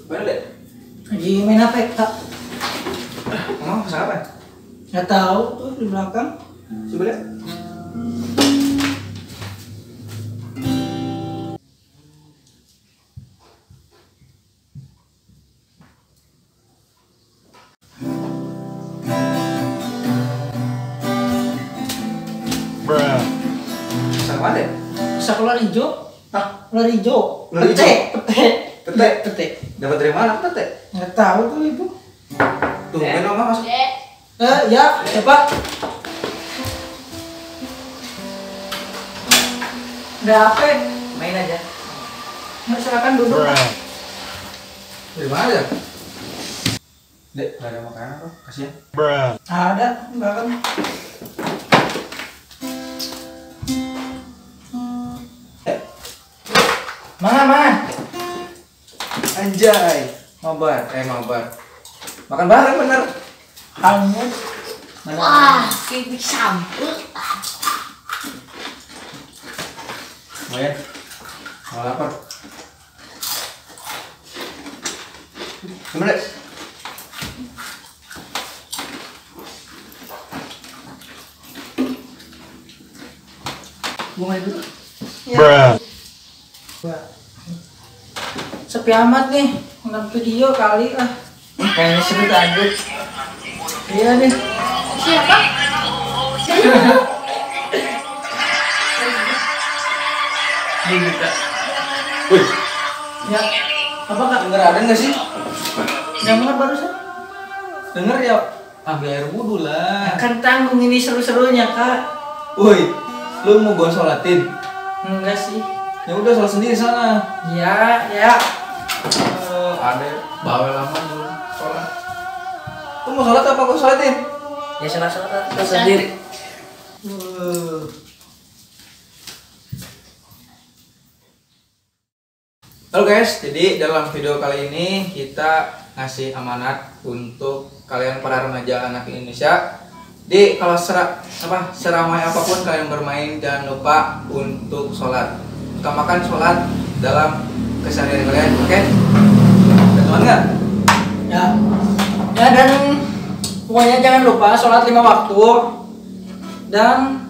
Mana dek? Lagi main apa ya, Kak? Mama pasang apa? Nggak tahu tuh di belakang. Coba lihat. Pasang apa dek? Bisa keluar hijau? Keluar hijau. Ular hijau? Petek. Petek. Dapat dari mana petek? Nggak tahu tuh itu. Tuh, main mama masuk. Ya, coba. Udah apa? Main aja. Nggak, silakan duduk. Dari mana ya? Dek, nggak ada makanan kok, kasihan. Ada, enggak kan? Mana? Anjay, mabar. Makan bareng bener. Hangus. Wah, kayak sampul. Lumayan. Mau lapar. Gimana? Bunga dulu. Ya. Sepi amat nih, nonton video kali lah. Kayaknya seru lanjut. Iya nih. Siapa? Dibuka. Wih, Ya. Apa Kak? denger ada nggak sih? Dengar barusan? Denger ya, ambil air wudhu lah. Kan tanggung ini seru-serunya Kak. Woi, lu mau gua sholatin? Enggak sih. Ya udah sholat sendiri sana. Ya. Ada bawel lama belum sholat. Lu mau sholat apa gua sholatin? Ya salah-salah sendiri. Halo guys, jadi dalam video kali ini kita ngasih amanat untuk kalian para remaja anak Indonesia. Di kalau seramai apapun kalian bermain, jangan lupa untuk sholat. Utamakan sholat dalam keseharian kalian, oke? Teman nggak? Ya. Ya, dan pokoknya jangan lupa sholat 5 waktu. Dan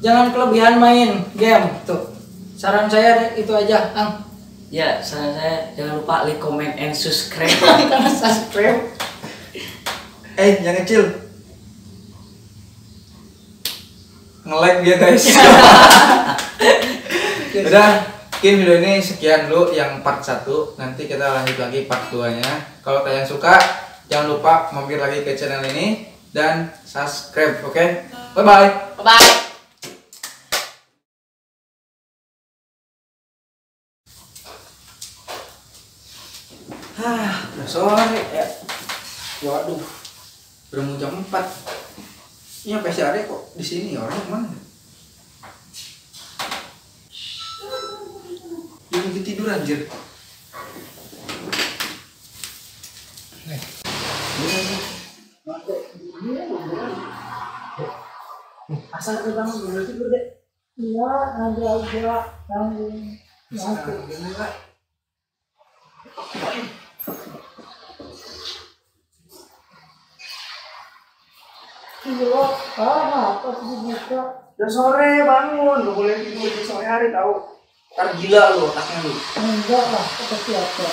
jangan kelebihan main game. Tuh. Saran saya itu aja, Ang. Ya, saran saya jangan lupa like, comment, and subscribe. Karena subscribe. Yang kecil nge-like dia guys. Udah, mungkin video ini sekian dulu yang part 1. Nanti kita lanjut lagi part 2 nya. Kalau kalian suka, jangan lupa mampir lagi ke channel ini dan subscribe, oke? Bye bye. Bye. Udah sore ya. Waduh, udah mau jam 4. Ini sampai si Ade kok di sini, orang mana? Dia lagi tidur anjir. Asal kita bangun dulu tidur deh. Iya, aja tanggung. Iya, apa sih buka? Udah sore bangun, gak boleh tidur di sore hari tahu. Ntar gila lu otaknya lu. Enggak lah, kata siapa?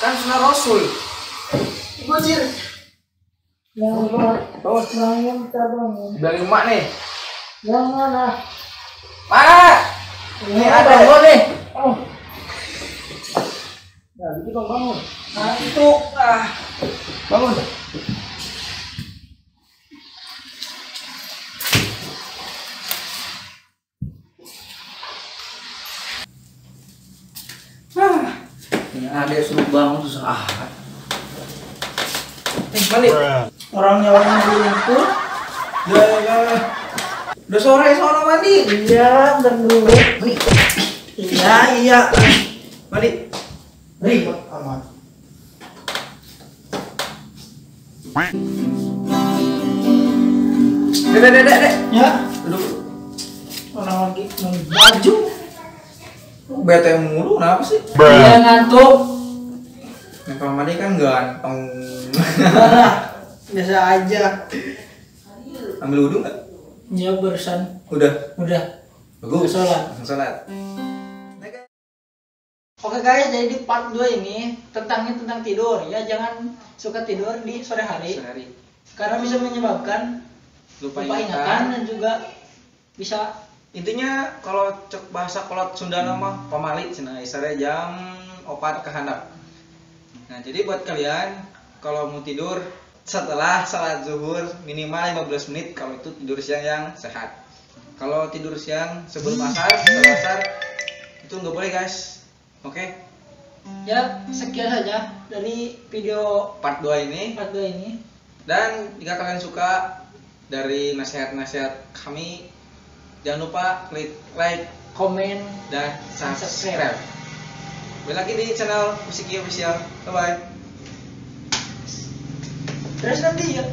Kan sunnah Rasul. Bocil. Yang buat bangun, kita bangun. Bilangin emak nih. Jangan lah. Mana? Ini ada. Bangun nih. Oh. Ya, gitu dong bangun. Ngantuk. Bangun. Ini ada suruh bangun susah. Balik. Orangnya orang itu. Ya. Udah sore, sono mandi. Iya, bentar dulu. Iya. Mandi. Ribet amat. Dek. Ya, Duduk. orang lagi main baju. Bete mulu, kenapa sih? Dia ngantuk. Kalau mandi kan ganteng. Biasa aja. Ambil wudhu nggak? Ya barusan. Udah. Bagus. Bagus. Sholat. Langsung sholat. Oke guys, jadi di part 2 ini tentang tidur ya, jangan suka tidur di sore hari Sehari. karena bisa menyebabkan Lupa lupa ingatan dan juga bisa Intinya kalau cek bahasa kolot Sunda mah pamali cenah isare jam 4 ke handap. Nah, jadi buat kalian kalau mau tidur setelah salat zuhur minimal 15 menit kalau itu tidur siang yang sehat. Kalau tidur siang sebelum asar, setelah asar itu nggak boleh guys. Oke, ya sekian saja dari video part 2 ini. part 2 ini. Dan jika kalian suka dari nasihat-nasihat kami, jangan lupa klik like Komen dan subscribe. Kembali lagi di channel Musiki Official. Bye bye. terus nanti ya.